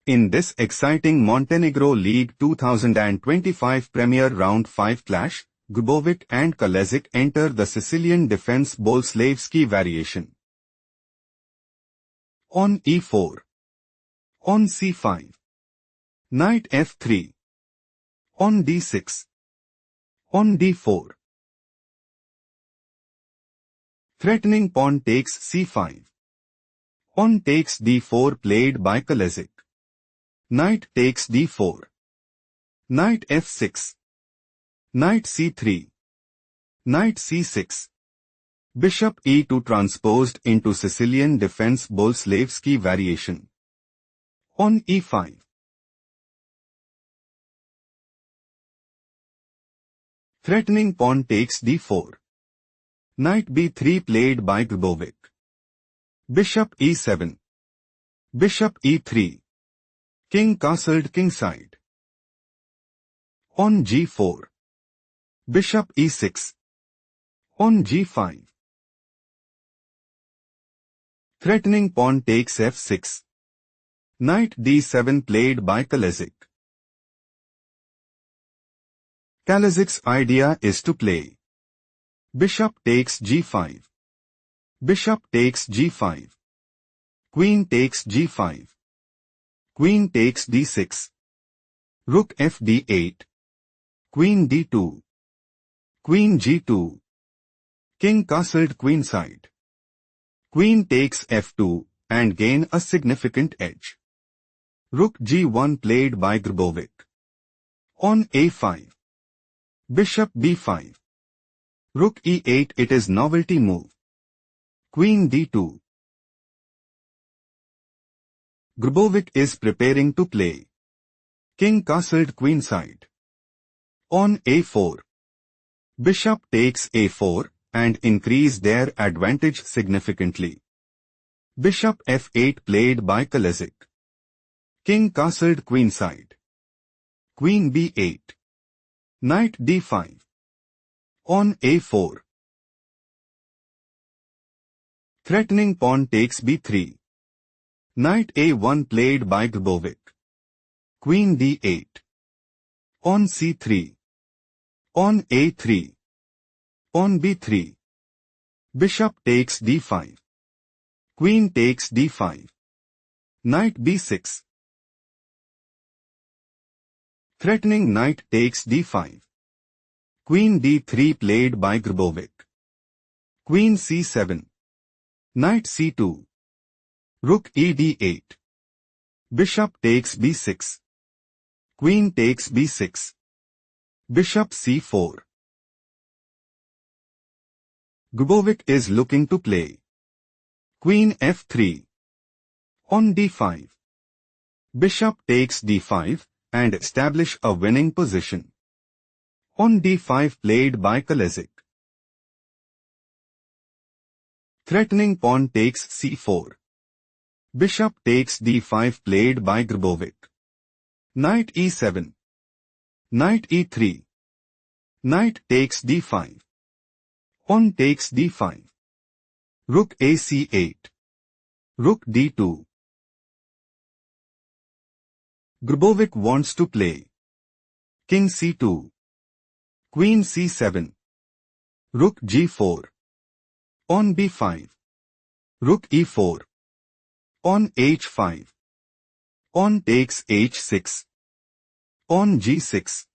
In this exciting Montenegro League 2025 Premier Round 5 clash, Grbovic and Kalezic enter the Sicilian defense Boleslavsky variation. On e4. On c5. Knight f3. On d6. On d4. Threatening pawn takes c5. On takes d4 played by Kalezic. Knight takes d4. Knight f6. Knight c3. Knight c6. Bishop e2 transposed into Sicilian defense Boleslavsky variation. On e5. Threatening pawn takes d4. Knight b3 played by Grbovic. Bishop e7. Bishop e3. King castled kingside. On g4. Bishop e6. On g5. Threatening pawn takes f6. Knight d7 played by Kalezic. Kalezic's idea is to play Bishop takes g5. Bishop takes g5. Queen takes g5. Queen takes d6. Rook f d8. Queen d2. Queen g2. King castled queenside. Queen takes f2 and gain a significant edge. Rook g1 played by Grbovic. On a5. Bishop b5. Rook e8. It is novelty move. Queen d2. Grbovic is preparing to play King castled queenside. On a4. Bishop takes a4 and increase their advantage significantly. Bishop f8 played by Kalezic. King castled queenside. Queen b8. Knight d5. On a4. Threatening pawn takes b3. Knight a1 played by Grbovic. Queen d8. On c3. On a3. On b3. Bishop takes d5. Queen takes d5. Knight b6. Threatening knight takes d5. Queen d3 played by Grbovic. Queen c7. Knight c2. Rook e d8. Bishop takes b6. Queen takes b6. Bishop c4. Grbovic is looking to play Queen f3. On d5. Bishop takes d5 and establish a winning position. On d5 played by Kalezic. Threatening pawn takes c4. Bishop takes d5 played by Grbovic. Knight e7. Knight e3. Knight takes d5. Pawn takes d5. Rook ac8. Rook d2. Grbovic wants to play King c2. Queen c7. Rook g4. On b5. Rook e4. On h5. On takes h6. On g6.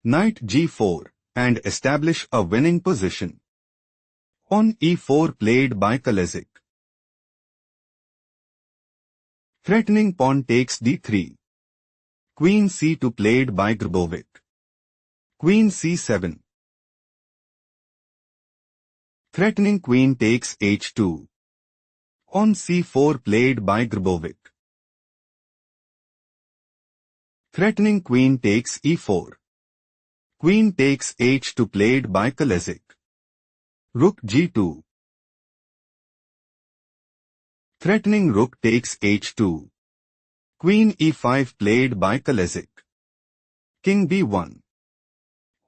Knight g4 and establish a winning position. On e4 played by Kalezic. Threatening pawn takes d3. Queen c2 played by Grbovic. Queen c7. Threatening queen takes h2. On c4 played by Grbovic. Threatening queen takes e4. Queen takes h2 played by Kalezic. Rook g2. Threatening rook takes h2. Queen e5 played by Kalezic. King b1.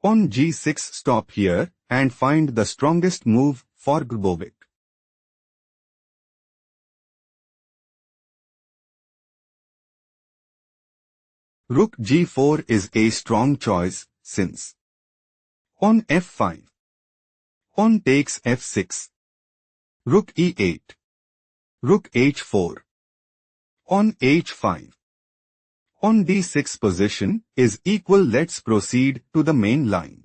On g6 stop here and find the strongest move for Grbovic. Rook g4 is a strong choice, since on f5, on takes f6, rook e8, rook h4, on h5, on d6 position is equal. Let's proceed to the main line.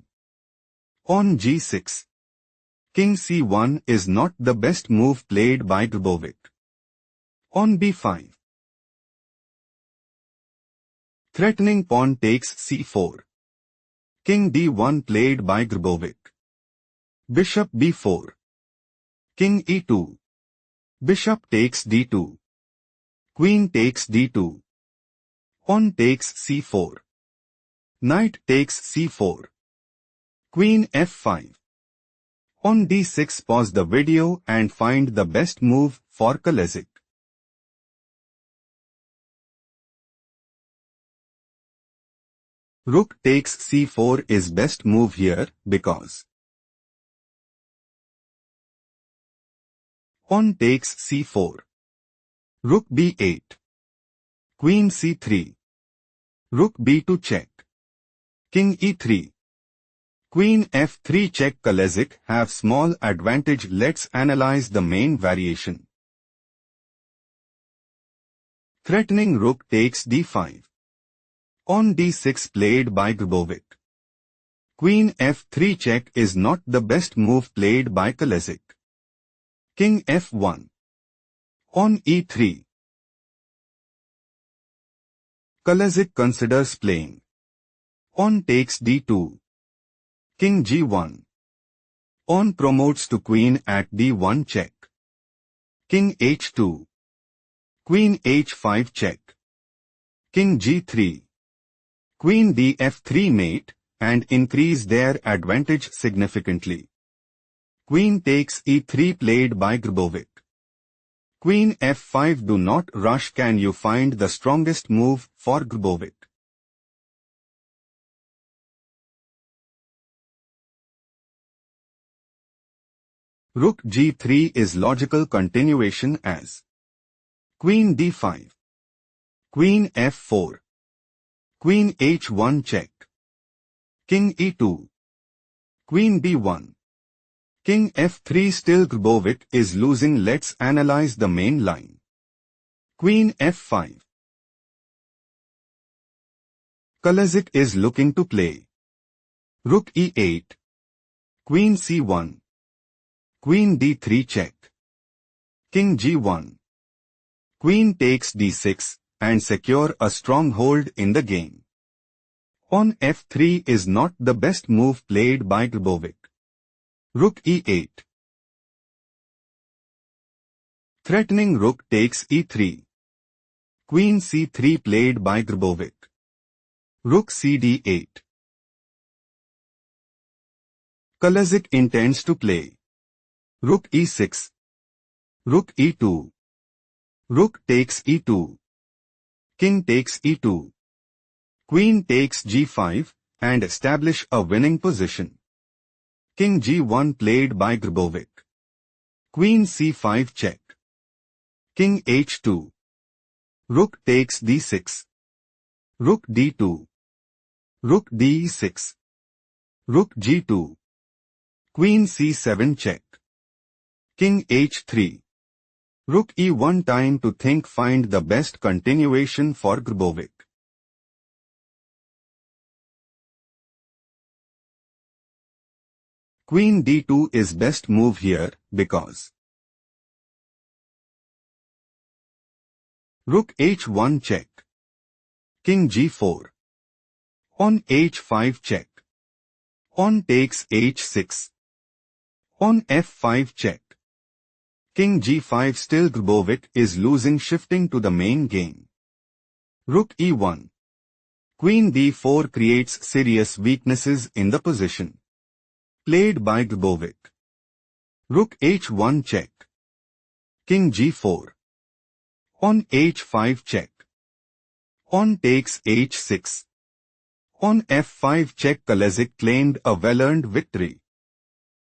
On g6, king c1 is not the best move played by Grbovic. On b5, threatening pawn takes c4. King d1 played by Grbovic. Bishop b4. King e2. Bishop takes d2. Queen takes d2. Pawn takes c4. Knight takes c4. Queen f5. On d6, pause the video and find the best move for Kalezic. Rook takes c4 is best move here because pawn takes c4. Rook b8. Queen c3. Rook b2 check. King e3. Queen f3 check. Kalezic have small advantage. Let's analyze the main variation. Threatening rook takes d5. On d6 played by Grbovic. Queen f3 check is not the best move played by Kalezic. King f1. On e3. Kalezic considers playing. Pawn takes d2. King g1. Pawn promotes to queen at d1 check. King h2. Queen h5 check. King g3. Queen df3 mate, and increase their advantage significantly. Queen takes e3 played by Grbovic. Queen f5. Do not rush. Can you find the strongest move for Grbovic? Rook g3 is logical continuation as Queen d5. Queen f4. Queen h1 check. King e2. Queen b1. King f3. Still Grbovic is losing. Let's analyze the main line. Queen f5. Kalezic is looking to play. Rook e8. Queen c1. Queen d3 check. King g1. Queen takes d6 and secure a stronghold in the game. Pawn f3 is not the best move played by Grbovic. Rook e8. Threatening rook takes e3. Queen c3 played by Grbovic. Rook cd8. Kalezic intends to play. Rook e6. Rook e2. Rook takes e2. King takes e2. Queen takes g5 and establish a winning position. King g1 played by Grbovic. Queen c5 check. King h2. Rook takes d6. Rook d2. Rook d6. Rook g2. Queen c7 check. King h3. Rook e1. Time to think. Find the best continuation for Grbovic. Queen d2 is best move here because Rook h1 check. King g4. On h5 check. On takes h6. On f5 check. King g5. Still Grbovic is losing. Shifting to the main game. Rook e1. Queen d4 creates serious weaknesses in the position. Played by Grbovic. Rook h1 check. King g4. On h5 check. On takes h6. On f5 check. Kalezic claimed a well-earned victory.